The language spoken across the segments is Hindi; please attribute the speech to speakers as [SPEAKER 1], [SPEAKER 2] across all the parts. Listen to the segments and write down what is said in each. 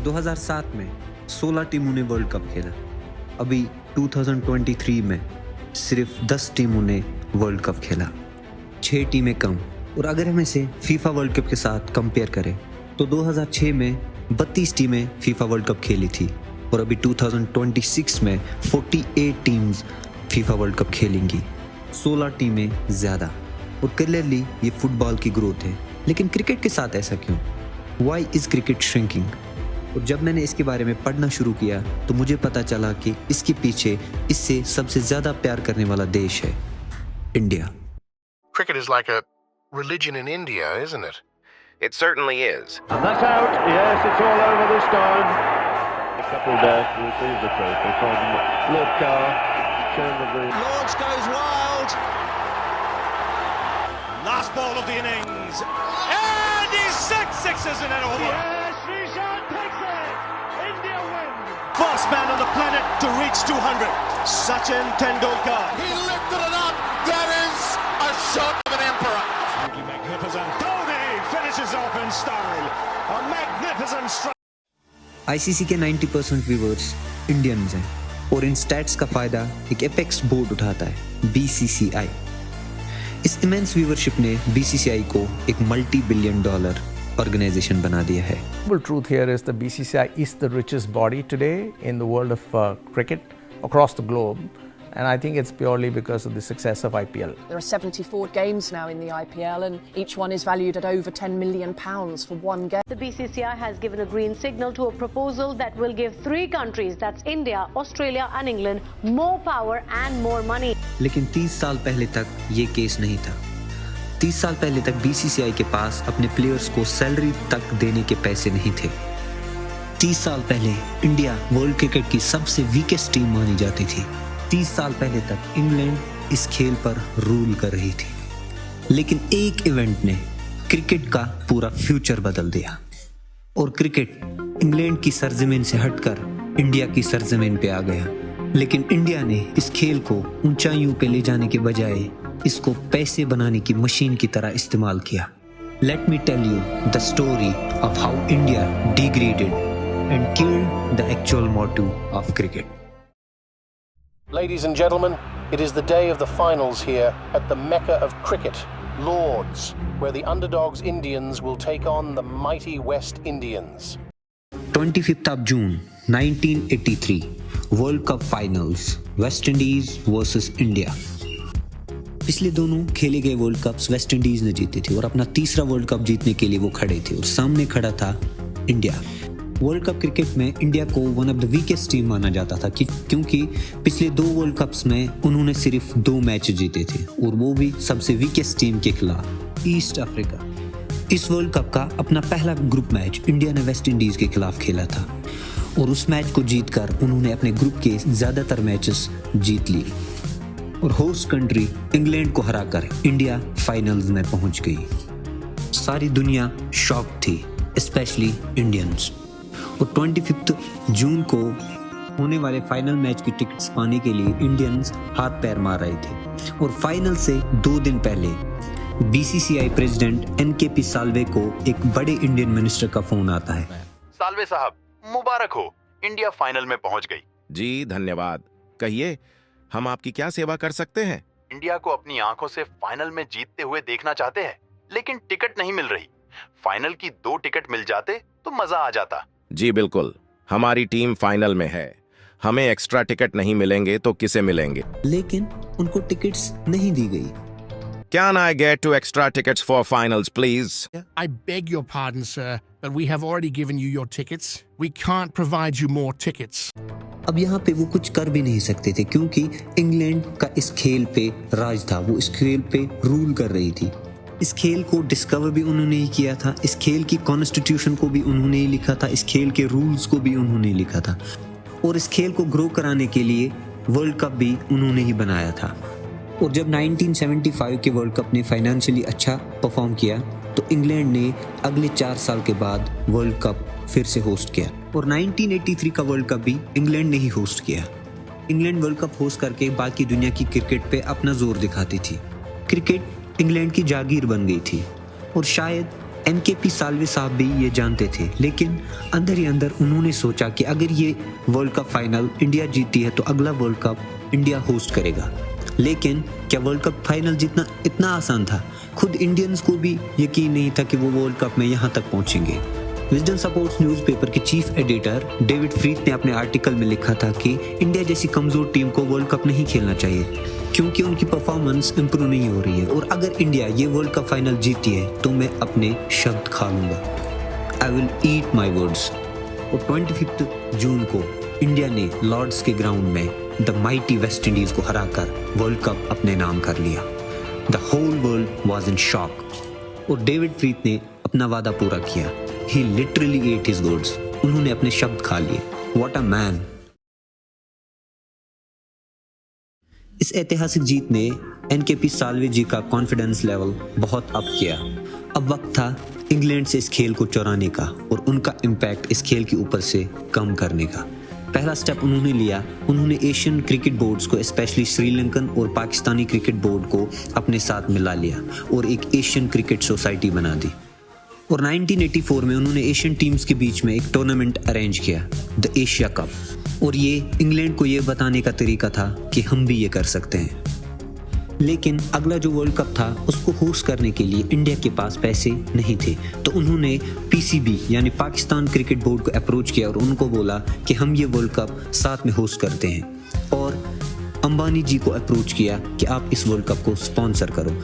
[SPEAKER 1] 2007 में 16 टीमों ने वर्ल्ड कप खेला। अभी 2023 में सिर्फ 10 टीमों ने वर्ल्ड कप खेला, 6 टीमें कम। और अगर हम इसे फीफा वर्ल्ड कप के साथ कंपेयर करें तो 2006 में 32 टीमें फीफा वर्ल्ड कप खेली थी और अभी 2026 में 48 टीम्स फीफा वर्ल्ड कप खेलेंगी, 16 टीमें ज़्यादा। और क्लियरली ये फुटबॉल की ग्रोथ है, लेकिन क्रिकेट के साथ ऐसा क्यों? Why is cricket shrinking? और जब मैंने इसके बारे में पढ़ना शुरू किया तो मुझे पता चला कि इसके पीछे इससे सबसे ज़्यादा प्यार करने वाला देश है India.
[SPEAKER 2] Cricket is like a religion in India, isn't it?
[SPEAKER 3] It certainly is.
[SPEAKER 4] And that's out. Yes, it's all over this time. A couple there to receive the trophy from Lord Carr. Chairman of the...
[SPEAKER 5] Lords goes wild. Last ball of the innings. And he's sixes in it over.
[SPEAKER 4] Yes, Srishant takes it. India win.
[SPEAKER 5] First man on the planet to reach 200. Sachin Tendulkar.
[SPEAKER 2] He lifted it up. That is a shot of an emperor.
[SPEAKER 5] Absolutely magnificent. Dhoni finishes off in style. A magnificent strike.
[SPEAKER 1] ICC के 90% व्यूवर्स इंडियंस हैं और इन स्टैट्स का फ़ायदा एक एपेक्स बोर्ड उठाता है, बीसीसीआई। इस इमेंस व्यूवरशिप ने बीसीसीआई को एक multi-billion dollar ऑर्गेनाइजेशन बना दिया है।
[SPEAKER 6] The truth here is the BCCI is the richest body today in the world of cricket across the globe, and I think it's purely because of the success of IPL.
[SPEAKER 7] There are 74 games now in the IPL, and each one is valued at over £10 million for one game.
[SPEAKER 8] The BCCI has given a green signal to a proposal that will give 3 countries, that's India, Australia and England, more power and more money.
[SPEAKER 1] लेकिन 30 साल पहले तक ये केस नहीं था। 30 साल पहले तक बीसीसीआई के पास अपने प्लेयर्स को सैलरी तक देने के पैसे नहीं थे। 30 साल पहले इंडिया वर्ल्ड क्रिकेट की सबसे वीकेस्ट टीम मानी जाती थी। 30 साल पहले तक इंग्लैंड इस खेल पर रूल कर रही थी। लेकिन एक इवेंट ने क्रिकेट का पूरा फ्यूचर बदल दिया और क्रिकेट इंग्लैंड की सरजमीन से हटकर इंडिया की सरजमीन पे आ गया। लेकिन इंडिया ने इस खेल को ऊंचाइयों पे ले जाने के बजाय इसको पैसे बनाने की मशीन की तरह इस्तेमाल किया। Let me tell you the story of how India degraded and killed the actual motto of cricket.
[SPEAKER 2] Ladies and gentlemen, it is the day of the finals here at the Mecca of cricket, Lords, where the underdogs Indians will take on the mighty West Indians.
[SPEAKER 1] 25th of June 1983 World Cup Finals, West Indies versus India। पिछले दोनों खेले गए वर्ल्ड कप्स वेस्ट इंडीज ने जीते थे और अपना तीसरा वर्ल्ड कप जीतने के लिए वो खड़े थे और सामने खड़ा था इंडिया। वर्ल्ड कप क्रिकेट में इंडिया को one of the weakest team माना जाता था क्योंकि पिछले 2 वर्ल्ड कप्स में उन्होंने सिर्फ 2 मैच जीते थे और वो भी सबसे वीकेस्ट टीम के खिलाफ, ईस्ट अफ्रीका। इस वर्ल्ड कप का अपना पहला ग्रुप मैच इंडिया ने वेस्ट इंडीज के खिलाफ खेला था और उस मैच को जीतकर उन्होंने अपने ग्रुप के ज़्यादातर मैचेस जीत लिए और होस्ट कंट्री इंग्लैंड को हराकर इंडिया फाइनल्स में पहुंच गई। सारी दुनिया शॉक थी, स्पेशली इंडियंस। और 25 जून को होने वाले फाइनल मैच की टिकट्स पाने के लिए इंडियंस हाथ पैर मार रहे थे और फाइनल से 2 दिन पहले बीसीसीआई प्रेसिडेंट एनकेपी साल्वे को एक बड़े इंडियन मिनिस्टर का फोन आता है।
[SPEAKER 9] साल्वे साहब, मुबारक हो, इंडिया फाइनल में पहुंच गई।
[SPEAKER 3] जी धन्यवाद। कहिए, हम आपकी क्या सेवा कर सकते हैं?
[SPEAKER 9] इंडिया को अपनी आंखों से फाइनल में जीतते हुए देखना चाहते हैं, लेकिन टिकट नहीं मिल रही। फाइनल की 2 टिकट मिल जाते तो मजा आ जाता।
[SPEAKER 3] जी बिल्कुल, हमारी टीम फाइनल में है। हमें एक्स्ट्रा टिकट नहीं मिलेंगे तो किसे मिलेंगे?
[SPEAKER 1] लेकिन उनको टिकट्स नहीं दी गई।
[SPEAKER 3] Can I get 2 extra tickets for finals, please?
[SPEAKER 10] I beg your pardon, sir, but we have already given you your tickets. We can't provide you more tickets.
[SPEAKER 1] अब यहाँ पे वो कुछ कर भी नहीं सकते थे क्योंकि इंग्लैंड का इस खेल पे राज था, वो इस खेल पे रूल कर रही थी। इस खेल को डिस्कवर भी उन्होंने ही किया था, इस खेल की कॉन्स्टिट्यूशन को भी उन्होंने ही लिखा था, इस खेल के रूल्स को भी उन्होंने लिखा था और इस खेल को ग्रो कराने के लिए वर्ल्ड कप भी उन्होंने ही बनाया था। और जब 1975 के वर्ल्ड कप ने फाइनेंशियली अच्छा परफॉर्म किया तो इंग्लैंड ने अगले 4 साल के बाद वर्ल्ड कप फिर से होस्ट किया और 1983 का वर्ल्ड कप भी इंग्लैंड ने ही होस्ट किया। इंग्लैंड वर्ल्ड कप होस्ट करके बाकी दुनिया की क्रिकेट पे अपना जोर दिखाती थी। क्रिकेट इंग्लैंड की जागीर बन गई थी और शायद एनकेपी साल्वे साहब भी ये जानते थे, लेकिन अंदर ही अंदर उन्होंने सोचा कि अगर ये वर्ल्ड कप फाइनल इंडिया जीती है तो अगला वर्ल्ड कप इंडिया होस्ट करेगा। लेकिन क्या वर्ल्ड कप फाइनल जीतना इतना आसान था? खुद इंडियंस को भी यकीन नहीं था कि वो वर्ल्ड कप में यहाँ तक पहुँचेंगे। विजडम सपोर्ट्स न्यूज़पेपर के चीफ एडिटर डेविड फ्रीथ ने अपने आर्टिकल में लिखा था कि इंडिया जैसी कमज़ोर टीम को वर्ल्ड कप नहीं खेलना चाहिए क्योंकि उनकी परफॉर्मेंस इंप्रूव नहीं हो रही है, और अगर इंडिया ये वर्ल्ड कप फाइनल जीती है तो मैं अपने शब्द खा लूँगा। I will eat my words. और 25 जून को इंडिया ने लॉर्ड्स के ग्राउंड में द माइटी वेस्ट इंडीज को हराकर वर्ल्ड कप अपने नाम कर लिया। The whole world was in shock. और डेविड फ्रीथ ने अपना वादा पूरा किया। He literally ate his words. उन्होंने अपने शब्द खा लिए। What a man! इस ऐतिहासिक जीत ने एनकेपी साल्वे जी का कॉन्फिडेंस लेवल बहुत अप किया। अब वक्त था इंग्लैंड से इस खेल को चुराने का और उनका इम्पैक्ट इस खेल के ऊपर से कम करने का। पहला स्टेप उन्होंने लिया। उन्होंने एशियन क्रिकेट बोर्ड्स को, स्पेशली श्रीलंकन और पाकिस्तानी क्रिकेट बोर्ड को अपने साथ मिला लिया और एक एशियन क्रिकेट सोसाइटी बना दी। और 1984 में उन्होंने एशियन टीम्स के बीच में एक टूर्नामेंट अरेंज किया, द एशिया कप। और ये इंग्लैंड को ये बताने का तरीका था कि हम भी ये कर सकते हैं। लेकिन अगला जो वर्ल्ड कप था उसको होस्ट करने के लिए इंडिया के पास पैसे नहीं थे, तो उन्होंने पीसीबी यानी पाकिस्तान क्रिकेट बोर्ड को अप्रोच किया और उनको बोला कि हम ये वर्ल्ड कप साथ में होस्ट करते हैं। और अंबानी जी को अप्रोच किया कि आप इस वर्ल्ड कप को स्पॉन्सर करो,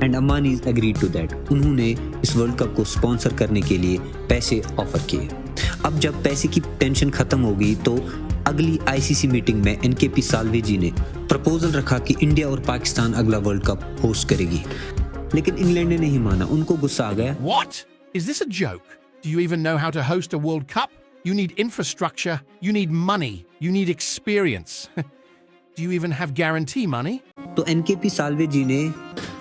[SPEAKER 1] and Ambani agreed to that. उन्होंने इस वर्ल्ड कप को स्पॉन्सर करने के लिए पैसे ऑफर किए। अब जब पैसे की टेंशन खत्म हो गई तो अगली आईसीसी मीटिंग में एनकेपी साल्वे जी ने प्रपोजल रखा कि इंडिया और पाकिस्तान अगला वर्ल्ड कप होस्ट करेगी। लेकिन इंग्लैंड ने नहीं माना, उनको गुस्सा आ गया।
[SPEAKER 10] What? Is this a joke? Do you even know how to host a World Cup? You need infrastructure, you need money, you need experience. Do you even have guarantee money?
[SPEAKER 1] तो एनकेपी साल्वे जी ने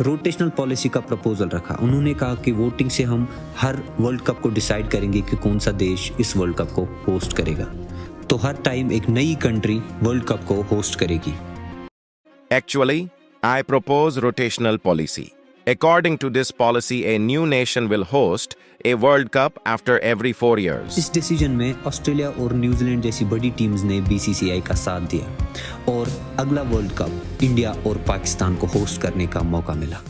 [SPEAKER 1] रोटेशनल पॉलिसी का प्रपोजल रखा। उन्होंने कहा कि वोटिंग से हम हर वर्ल्ड कप को डिसाइड करेंगे कि कौन सा देश इस वर्ल्ड कप को होस्ट करेगा। तो हर टाइम एक नई कंट्री वर्ल्ड कप को होस्ट करेगी।
[SPEAKER 3] Actually, I propose rotational policy. According to this policy, a new nation will host a World Cup after every 4 years.
[SPEAKER 1] इस डिसीजन में ऑस्ट्रेलिया और न्यूजीलैंड जैसी बड़ी टीम्स ने बीसीसीआई का साथ दिया और अगला वर्ल्ड कप इंडिया और पाकिस्तान को होस्ट करने का मौका मिला।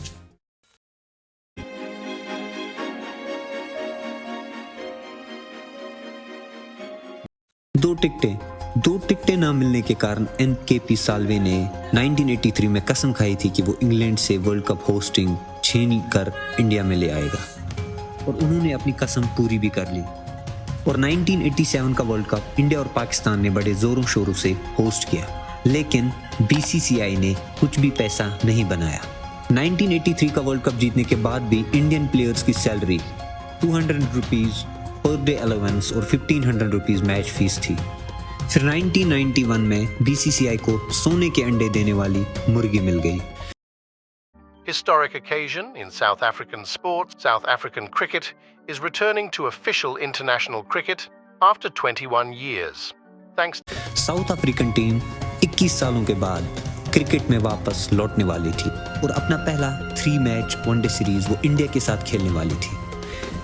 [SPEAKER 1] दो टिकटें ना मिलने के कारण एनकेपी साल्वे ने 1983 में कसम खाई थी कि वो इंग्लैंड से वर्ल्ड कप होस्टिंग छीन कर इंडिया में ले आएगा, और उन्होंने अपनी कसम पूरी भी कर ली। और 1987 का वर्ल्ड कप इंडिया और पाकिस्तान ने बड़े जोरों शोरों से होस्ट किया, लेकिन बीसीसीआई ने कुछ भी पैसा नहीं बनाया। 1983 का वर्ल्ड कप जीतने के बाद भी इंडियन प्लेयर्स की salary 200 rupees per day allowance और 1500 रुपीज़ मैच फीस थी। फिर 1991 में बीसीसीआई को सोने के अंडे देने वाली मुर्गी मिल गई।
[SPEAKER 2] Historic occasion in South African sports. South African cricket is returning to official international cricket after 21 years. Thanks to
[SPEAKER 1] south African team 21 सालों के बाद क्रिकेट में वापस लौटने वाली थी और अपना पहला 3 मैच वनडे सीरीज वो इंडिया के साथ खेलने वाली थी।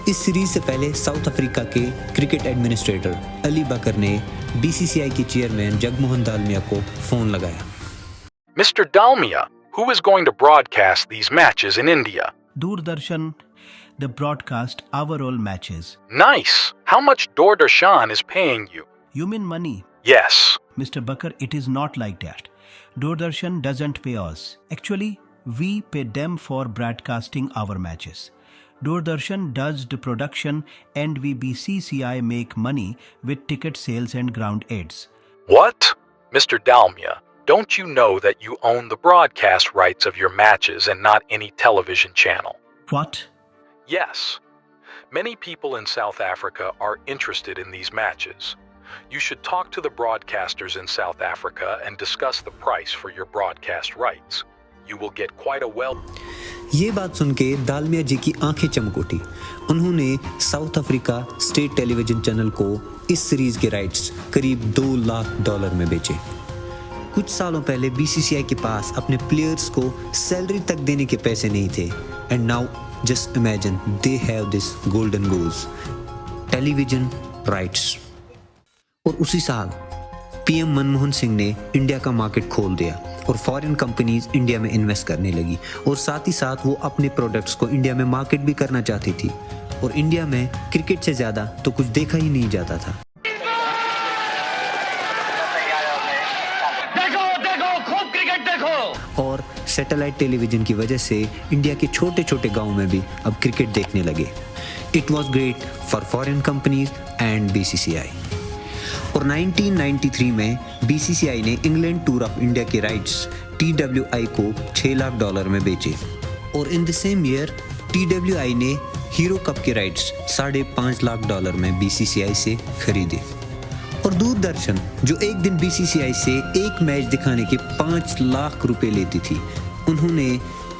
[SPEAKER 1] इस सीरीज से पहले साउथ अफ्रीका के क्रिकेट एडमिनिस्ट्रेटर अली बकर ने बीसीसीआई के चेयरमैन जगमोहन दालमिया को फोन लगाया।
[SPEAKER 9] Mr. Dalmia, who is going to broadcast these matches in India?
[SPEAKER 11] Doordarshan, they broadcast our all matches.
[SPEAKER 9] Nice. How much Doordarshan is paying you?
[SPEAKER 11] You mean money?
[SPEAKER 9] Yes.
[SPEAKER 11] Mr. Bakar, it is not like that. Doordarshan doesn't pay us. Actually, we pay them for broadcasting our matches. Doordarshan does the production and we BCCI make money with ticket sales and ground ads.
[SPEAKER 9] What? Mr. Dalmia, don't you know that you own the broadcast rights of your matches and not any television channel?
[SPEAKER 11] What?
[SPEAKER 9] Yes. Many people in South Africa are interested in these matches. You should talk to the broadcasters in South Africa and discuss the price for your broadcast rights. You will get quite a well.
[SPEAKER 1] ये बात सुन के दालमिया जी की आंखें चमक उठी। उन्होंने south Africa state television channel को इस सीरीज के राइट्स करीब $2 लाख में बेचे। कुछ सालों पहले बीसीसीआई के पास अपने प्लेयर्स को सैलरी तक देने के पैसे नहीं थे, and now Just imagine they have this golden goals, television rights. और उसी साल पीएम मनमोहन सिंह ने इंडिया का मार्केट खोल दिया और फॉरेन कंपनीज इंडिया में इन्वेस्ट करने लगी और साथ ही साथ वो अपने प्रोडक्ट्स को इंडिया में मार्केट भी करना चाहती थी और इंडिया में क्रिकेट से ज़्यादा तो कुछ देखा ही नहीं जाता था।
[SPEAKER 12] देखो खूब क्रिकेट देखो।
[SPEAKER 1] और सैटेलाइट टेलीविजन की वजह से इंडिया के छोटे छोटे गाँव में भी अब क्रिकेट देखने लगे। It was great for foreign companies and BCCI। और 1993 में BCCI ने इंग्लैंड टूर ऑफ इंडिया के राइट्स TWI को $6 लाख में बेचे और in the same year TWI ने हीरो कप के राइट्स $5.5 लाख में BCCI से खरीदे। और दूरदर्शन जो एक दिन BCCI से एक मैच दिखाने के $5 लाख लेती थी, उन्होंने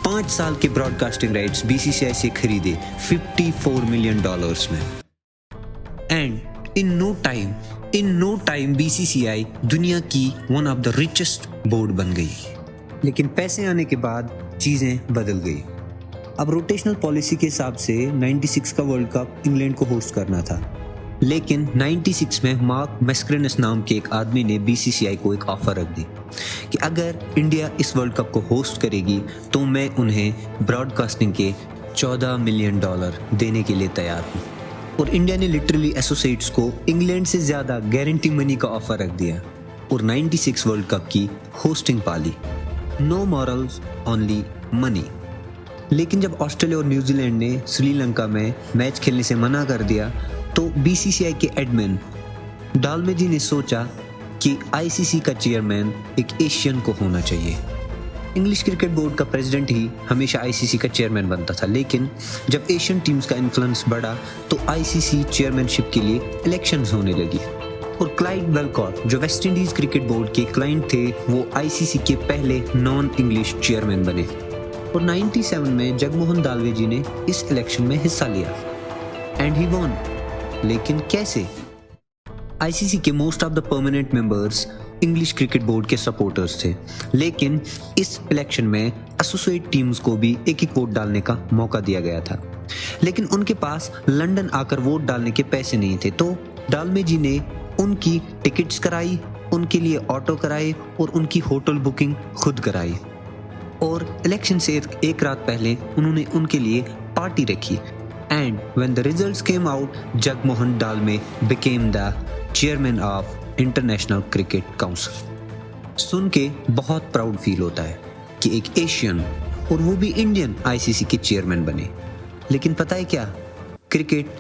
[SPEAKER 1] 5 साल के ब्रॉडकास्टिंग राइट्स BCCI से खरीदे $54 मिलियन में। And in no time BCCI दुनिया की one of the richest board बन गई। लेकिन पैसे आने के बाद चीज़ें बदल गई। अब रोटेशनल पॉलिसी के हिसाब से 96 का वर्ल्ड कप इंग्लैंड को होस्ट करना था, लेकिन 96 में मार्क मैस्करेनस नाम के एक आदमी ने BCCI को एक ऑफर रख दी कि अगर इंडिया इस वर्ल्ड कप को होस्ट करेगी तो मैं उन्हें ब्रॉडकास्टिंग के $14 मिलियन देने के लिए तैयार हूँ। और इंडिया ने लिटरली एसोसिएट्स को इंग्लैंड से ज़्यादा गारंटी मनी का ऑफर रख दिया और 96 वर्ल्ड कप की होस्टिंग पाली। No morals, only money. लेकिन जब ऑस्ट्रेलिया और न्यूजीलैंड ने श्रीलंका में मैच खेलने से मना कर दिया तो BCCI के एडमिन डालमेजी ने सोचा कि ICC का चेयरमैन एक एशियन को होना चाहिए। इंग्लिश क्रिकेट बोर्ड का प्रेसिडेंट ही हमेशा ICC का चेयरमैन बनता था, लेकिन जब एशियन टीम्स का इन्फ्लुएंस बढ़ा तो ICC चेयरमैनशिप के लिए इलेक्शंस होने लगी और क्लाइड वेलकॉट जो वेस्ट इंडीज क्रिकेट बोर्ड के क्लाइंट थे वो ICC के पहले नॉन इंग्लिश चेयरमैन बने। और 97 में जगमोहन दालवेजी ने इस इलेक्शन में हिस्सा लिया एंड ही वॉन। लेकिन कैसे? ICC के most of the permanent members English cricket board के सपोर्टर्स थे, लेकिन इस इलेक्शन में एसोसिएट टीम्स को भी एक वोट डालने का मौका दिया गया था, लेकिन उनके पास लंदन आकर वोट डालने के पैसे नहीं थे। तो डालमेजी ने उनकी टिकट्स कराई, उनके लिए ऑटो कराए और उनकी होटल बुकिंग खुद कराई। और इलेक्शन से एक रात पहले उन्होंने उनके लिए पार्टी रखी and when the results came out Jagmohan Dalmiya became the chairman of International Cricket Council. सुन के बहुत प्राउड फील होता है कि एक एशियन और वो भी इंडियन ICC के चेयरमैन बने। लेकिन पता है क्या, क्रिकेट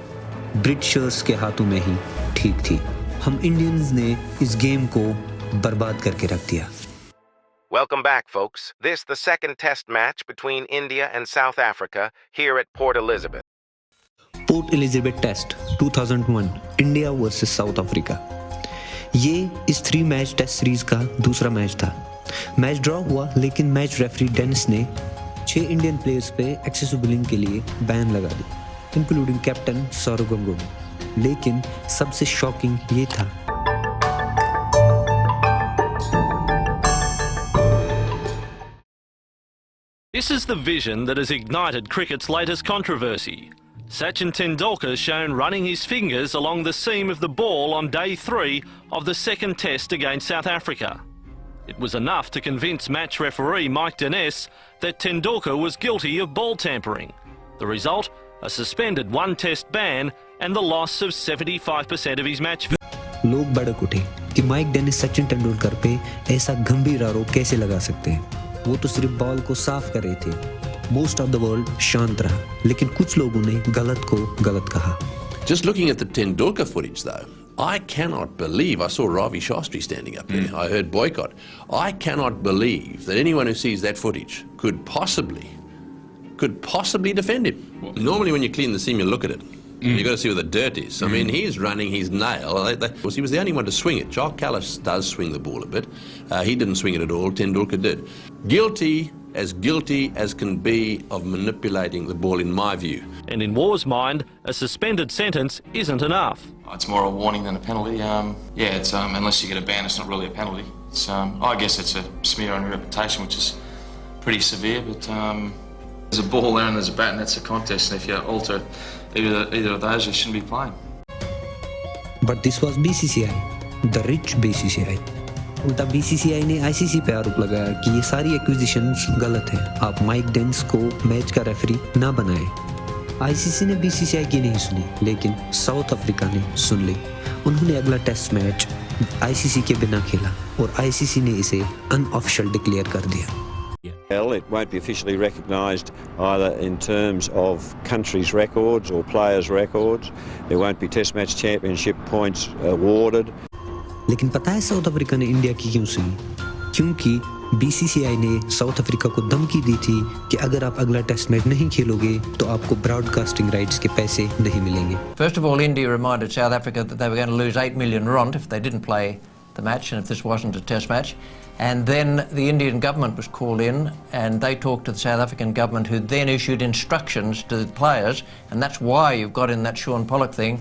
[SPEAKER 1] ब्रिटिशर्स के हाथों में ही ठीक थी। हम इंडियंस ने इस गेम को बर्बाद करके रख दिया।
[SPEAKER 3] Welcome back, folks. This the second test match between India and South Africa here at Port Elizabeth.
[SPEAKER 1] Port Elizabeth Test 2001 India versus South Africa। ये इस 3 मैच टेस्ट सीरीज का दूसरा मैच था। मैच ड्रॉ हुआ, लेकिन मैच रेफरी डेनिस ने 6 इंडियन प्लेयर्स पे एक्सेसिव बुलिंग के लिए बैन लगा दी, इंक्लूडिंग कैप्टन सौरव गंगोली। लेकिन सबसे शॉकिंग ये था
[SPEAKER 13] This is the vision that has ignited cricket's latest controversy. Sachin Tendulkar shown running his fingers along the seam of the ball on day 3 of the second test against South Africa. It was enough to convince match referee Mike Dennis that Tendulkar was guilty of ball tampering. The result, a suspended 1-test ban and the loss of 75% of his match.
[SPEAKER 1] लोग भड़क उठे कि माइक डेनिस सचिन तेंदुलकर पे ऐसा गंभीर आरोप कैसे लगा सकते हैं। वो तो सिर्फ बॉल को साफ कर रहे थे। मोस्ट ऑफ द वर्ल्ड शांत रहा, लेकिन कुछ लोगों ने गलत को गलत कहा।
[SPEAKER 14] Just looking at the Tendulkar footage though, I cannot believe, I saw Ravi Shastri standing up there, I heard boycott. I cannot believe that anyone who sees that footage could possibly defend him. Normally when you clean the seam you look at it. You've got to see where the dirt is. I mean, he's running his nail. He was the only one to swing it. Joel Callis does swing the ball a bit. He didn't swing it at all. Tendulkar did. Guilty as can be of manipulating the ball, in my view.
[SPEAKER 13] And in War's mind, a suspended sentence isn't enough.
[SPEAKER 15] It's more a warning than a penalty. It's unless you get a ban, it's not really a penalty. It's I guess it's a smear on your reputation, which is pretty severe. But There's a ball there and there's a bat, and that's a contest. And if you alter either of those, you shouldn't be playing.
[SPEAKER 1] But this was BCCI, the rich BCCI. उल्टा BCCI ने ICC पे आरोप लगाया कि ये सारी एक्विजिशंस गलत हैं, आप माइक डेंस को मैच का रेफरी ना बनाएं। ICC ने BCCI की नहीं सुनी, लेकिन साउथ अफ्रीका ने सुन ली। उन्होंने अगला टेस्ट मैच ICC के बिना खेला और ICC ने इसे अनऑफिशियल डिक्लेयर कर दिया।
[SPEAKER 16] It won't be officially recognised either in terms of countries' records or players' records. There won't be Test Match Championship points awarded.
[SPEAKER 1] लेकिन पता है साउथ अफ्रीका ने इंडिया की क्यों सुनी? क्योंकि BCCI ने साउथ अफ्रीका को धमकी दी थी कि अगर आप अगला टेस्ट मैच नहीं खेलोगे तो आपको ब्रॉडकास्टिंग राइट्स के पैसे नहीं मिलेंगे।
[SPEAKER 17] First of all, India reminded South Africa that they were going to lose 8 million rand if they didn't play the match and if this wasn't a test match. And then the Indian government was called in and they talked to the South African government, who then issued instructions to the players, and that's why you've got in that Sean Pollock thing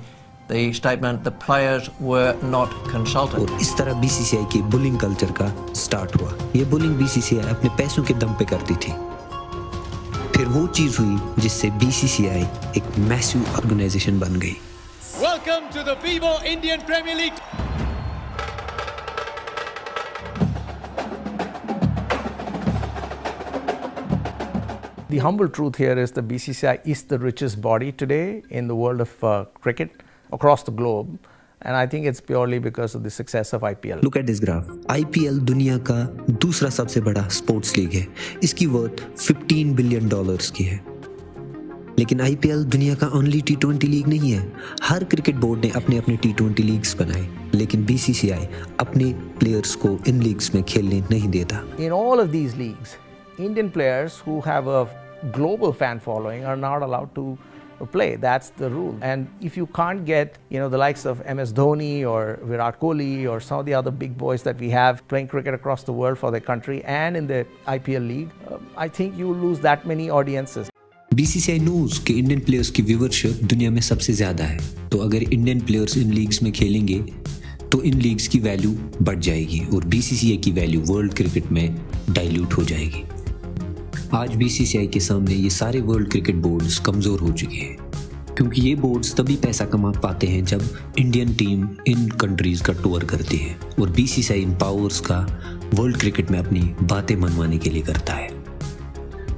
[SPEAKER 17] the statement the players were not consulted.
[SPEAKER 1] और इस तरह BCCI के बुलिंग कल्चर का स्टार्ट हुआ। ये बुलिंग BCCI अपने पैसों के दम पे करती थी। फिर वो चीज हुई जिससे BCCI एक मैसिव ऑर्गेनाइजेशन बन गई।
[SPEAKER 18] Welcome to the Vivo Indian Premier League.
[SPEAKER 6] The humble truth here is the BCCI is the richest body today in the world of cricket across the globe, and I think it's purely because of the success of IPL.
[SPEAKER 1] Look at this graph. IPL दुनिया का दूसरा सबसे बड़ा स्पोर्ट्स लीग है। इसकी वर्थ $15 बिलियन की है। लेकिन IPL दुनिया का ओनली T20 लीग नहीं है। हर क्रिकेट बोर्ड ने अपने अपने T20 लीग्स बनाए, लेकिन BCCI अपने प्लेयर्स को इन लीग्स में खेलने नहीं देता।
[SPEAKER 6] In all of these leagues, Indian players who have a global fan following are not allowed to play. That's the rule. And if you can't get, the likes of MS Dhoni or Virat Kohli or some of the other big boys that we have playing cricket across the world for their country and in the IPL league, I think you lose that many audiences.
[SPEAKER 1] BCCI knows कि इंडियन प्लेयर्स की व्यूवरशिप दुनिया में सबसे ज्यादा है, तो अगर इंडियन प्लेयर्स इन लीग्स में खेलेंगे तो इन लीग्स की वैल्यू बढ़ जाएगी और BCCI की वैल्यू वर्ल्ड क्रिकेट में डाइल्यूट हो जाएगी। आज BCCI के सामने ये सारे वर्ल्ड क्रिकेट बोर्ड्स कमज़ोर हो चुके हैं, क्योंकि ये बोर्ड्स तभी पैसा कमा पाते हैं जब इंडियन टीम इन कंट्रीज़ का टूर करती है और BCCI इन पावर्स का वर्ल्ड क्रिकेट में अपनी बातें मनवाने के लिए करता है।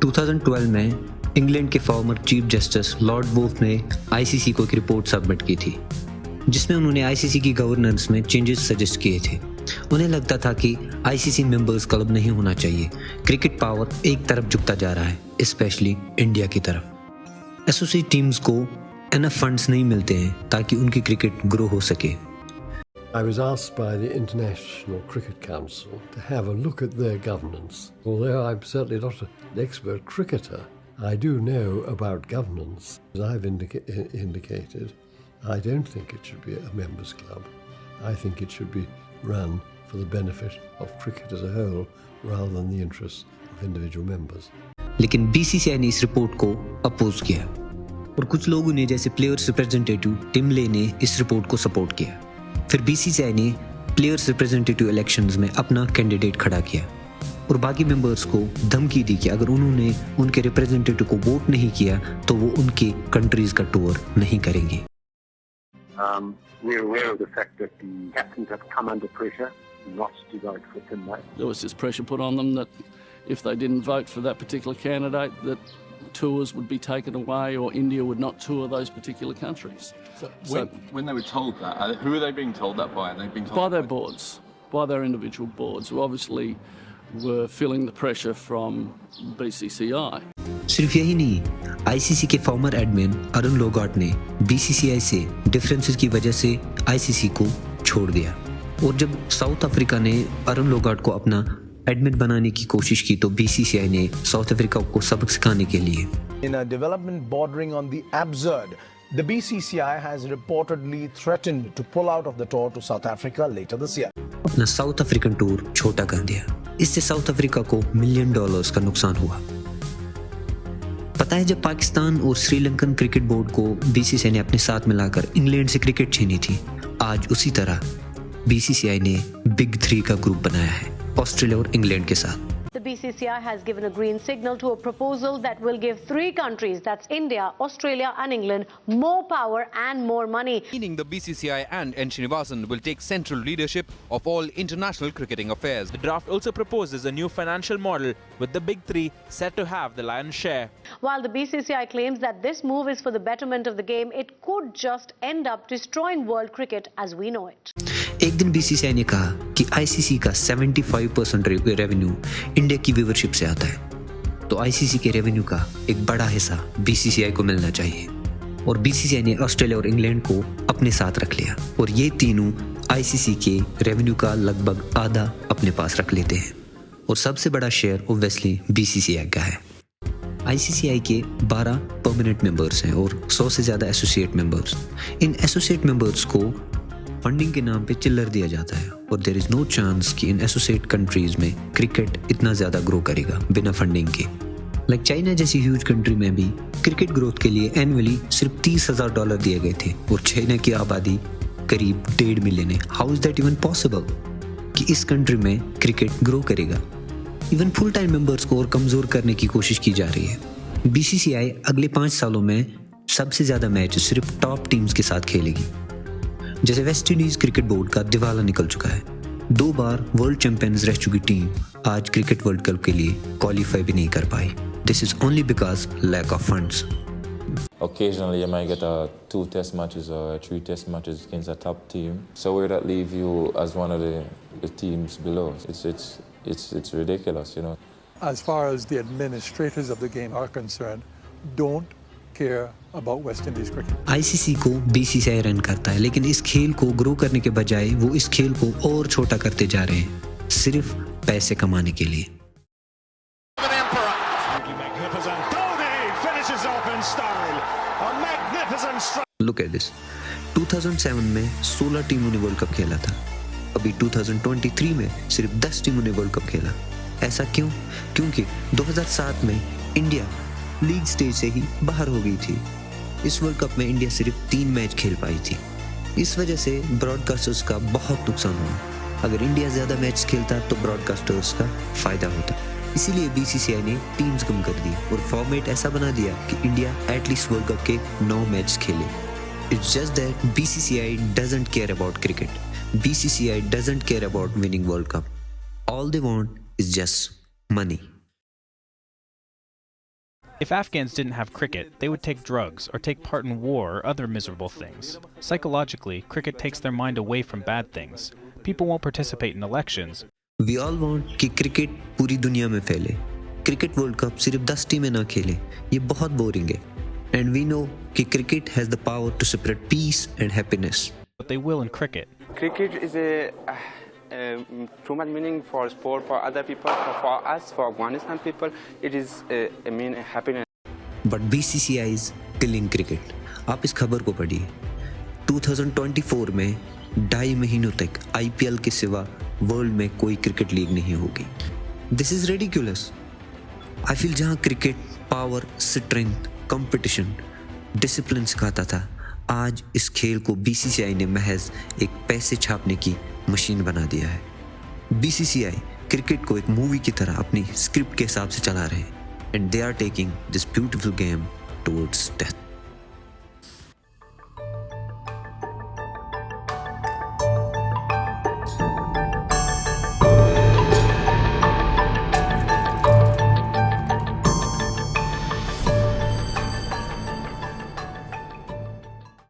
[SPEAKER 1] 2012 में इंग्लैंड के former chief justice Lord Woolf ने ICC को एक रिपोर्ट सबमिट की थी, जिसमें उन्होंने ICC की गवर्नेंस में चेंजेस सजेस्ट किए थे। उन्हें लगता था कि ICC मेंबर्स क्लब नहीं होना चाहिए। क्रिकेट पावर एक तरफ झुकता जा रहा है, स्पेशली इंडिया की तरफ। एसोसिएट टीम्स को एनफ फंड्स नहीं मिलते हैं ताकि उनकी क्रिकेट ग्रो हो सके।
[SPEAKER 19] I was asked by the International Cricket Council to have a look at their governance. Although I'm certainly not an expert cricketer, I do know about governance. As I've indicated, I don't think it should be a members club. I think it should be run for the benefit of cricket as a whole rather than the interests of individual members.
[SPEAKER 1] लेकिन BCCI ने इस रिपोर्ट को अपोज किया और कुछ लोगों ने, जैसे प्लेयर्स रिप्रेजेंटेटिव टिम ले ने, इस रिपोर्ट को सपोर्ट किया। फिर BCCI ने प्लेयर्स रिप्रेजेंटेटिव इलेक्शंस में अपना कैंडिडेट खड़ा किया और बाकी मेंबर्स को धमकी दी कि अगर उन्होंने उनके रिप्रेजेंटेटिव को वोट नहीं किया तो वो उनके कंट्रीज का टूर नहीं करेंगे।
[SPEAKER 20] We're aware of the fact that the captains have come under pressure not to vote for Tim May.
[SPEAKER 21] There was this pressure put on them that if they didn't vote for that particular candidate, that tours would be taken away or India would not tour those particular countries.
[SPEAKER 22] So when they were told that, who are they being told that by? Are they being told
[SPEAKER 21] by their boards, by their individual boards, who obviously were feeling the pressure from BCCI.
[SPEAKER 1] सिर्फ यही नहीं, ICC के फॉर्मर एडमिन अरुण लोगाट ने BCCI से डिफरेंसेस की वजह से ICC को छोड़ दिया और जब साउथ अफ्रीका ने अरुण लोगाट को अपना एडमिन बनाने की कोशिश की तो BCCI ने साउथ अफ्रीका को सबक सिखाने के लिए
[SPEAKER 23] In a development bordering on the absurd, the BCCI has reportedly threatened to pull out of the tour to South Africa later this year.
[SPEAKER 1] अपना साउथ अफ्रीकन टूर छोटा कर दिया। इससे साउथ अफ्रीका को $1 मिलियन का नुकसान हुआ। पता है, जब पाकिस्तान और श्रीलंकन क्रिकेट बोर्ड को BCCI ने अपने साथ मिलाकर इंग्लैंड से क्रिकेट छीनी थी, आज उसी तरह BCCI ने बिग 3 का ग्रुप बनाया है, ऑस्ट्रेलिया और इंग्लैंड के साथ।
[SPEAKER 8] The BCCI has given a green signal to a proposal that will give 3 countries, that's India, Australia and England, more power and more money.
[SPEAKER 4] Meaning the BCCI and N. Srinivasan will take central leadership of all international cricketing affairs.
[SPEAKER 5] The draft also proposes a new financial model with the big 3 set to have the lion's share.
[SPEAKER 8] While the BCCI claims that this move is for the betterment of the game, it could just end up destroying world cricket as we know it.
[SPEAKER 1] एक दिन बीसीसीआई ने कहा कि आईसीसी का 75% रेवेन्यू इंडिया की व्यूवरशिप से आता है, तो आईसीसी के रेवेन्यू का एक बड़ा हिस्सा बीसीसीआई को मिलना चाहिए। और बीसीसीआई ने ऑस्ट्रेलिया और इंग्लैंड को अपने साथ रख लिया और ये तीनों आईसीसी के रेवेन्यू का लगभग आधा अपने पास रख लेते हैं और सबसे बड़ा शेयर ऑब्वियसली बीसीसीआई का है। आईसीसीआई के 12 परमानेंट मेंबर्स हैं और 100 से ज़्यादा एसोसिएट मेंबर्स। इन एसोसिएट मेंबर्स को फंडिंग के नाम पे चिल्लर दिया जाता है और देयर इज नो चांस कि इन एसोसिएट कंट्रीज में क्रिकेट इतना ज़्यादा ग्रो करेगा बिना फंडिंग के। लाइक चाइना जैसी ह्यूज कंट्री में भी क्रिकेट ग्रोथ के लिए एनुअली सिर्फ $30,000 दिए गए थे और चाइना की आबादी करीब 1.5 मिलियन है। How is that even possible कि इस कंट्री में क्रिकेट ग्रो करेगा? इवन फुल टाइम मेंबर्स को और कमज़ोर करने की कोशिश की जा रही है। बीसीसीआई अगले 5 सालों में सबसे ज़्यादा मैच सिर्फ टॉप टीम्स के साथ खेलेगी। जैसे वेस्ट इंडीज क्रिकेट बोर्ड का दिवाला निकल चुका है, 2 बार वर्ल्ड चैंपियंस रह चुकी टीम आज क्रिकेट वर्ल्ड कप के लिए क्वालिफाई भी नहीं कर पाई। This is only because lack of funds.
[SPEAKER 7] Occasionally you might get 2 test matches or 3 test matches against a top team. So where that leave you as one of the teams below? It's ridiculous, you know.
[SPEAKER 24] As far as the administrators of the game are concerned, don't care about West Indies cricket.
[SPEAKER 1] ICC को बीसीसीआई रन करता है, लेकिन इस खेल को ग्रो करने के बजाय वो इस खेल को और छोटा करते जा रहे हैं सिर्फ पैसे कमाने के लिए। Look at this. 2007 में 16 टीमों ने वर्ल्ड कप खेला था। अभी 2023 में सिर्फ 10 टीमों ने वर्ल्ड कप खेला। ऐसा क्यों? क्योंकि 2007 में इंडिया लीग स्टेज से ही बाहर हो गई थी। इस वर्ल्ड कप में इंडिया सिर्फ 3 मैच खेल पाई थी। इस वजह से ब्रॉडकास्टर्स का बहुत नुकसान हुआ। अगर इंडिया ज़्यादा मैच खेलता तो ब्रॉडकास्टर्स का फ़ायदा होता। इसीलिए बीसीसीआई ने टीम्स कम कर दी और फॉर्मेट ऐसा बना दिया कि इंडिया एटलीस्ट वर्ल्ड कप के 9 मैच खेले। It's just that BCCI doesn't care about cricket. BCCI doesn't care about winning world cup. All they want is just money.
[SPEAKER 25] If Afghans didn't have cricket, they would take drugs or take part in war or other miserable things. Psychologically, cricket takes their mind away from bad things. People won't participate in elections.
[SPEAKER 1] We all want कि क्रिकेट पूरी दुनिया में फैले। क्रिकेट वर्ल्ड कप सिर्फ 10 टीमें ना खेलें, ये बहुत बोरिंग है। And we know कि cricket has the power to spread peace and happiness.
[SPEAKER 25] But they will in cricket.
[SPEAKER 26] Cricket is too much meaning for sport, for other people, for us, for Afghanistan people. It is happiness.
[SPEAKER 1] But BCCI is killing cricket. आप इस खबर को पढ़िए। 2024 में 2.5 महीनों तक IPL के सिवा वर्ल्ड में कोई क्रिकेट लीग नहीं होगी। This is ridiculous. I feel जहाँ cricket power, strength, competition, discipline सिखाता था, आज इस खेल को बीसीसीआई ने महज एक पैसे छापने की मशीन बना दिया है। बीसीसीआई क्रिकेट को एक मूवी की तरह अपनी स्क्रिप्ट के हिसाब से चला रहे हैं, and they are taking this beautiful game towards death.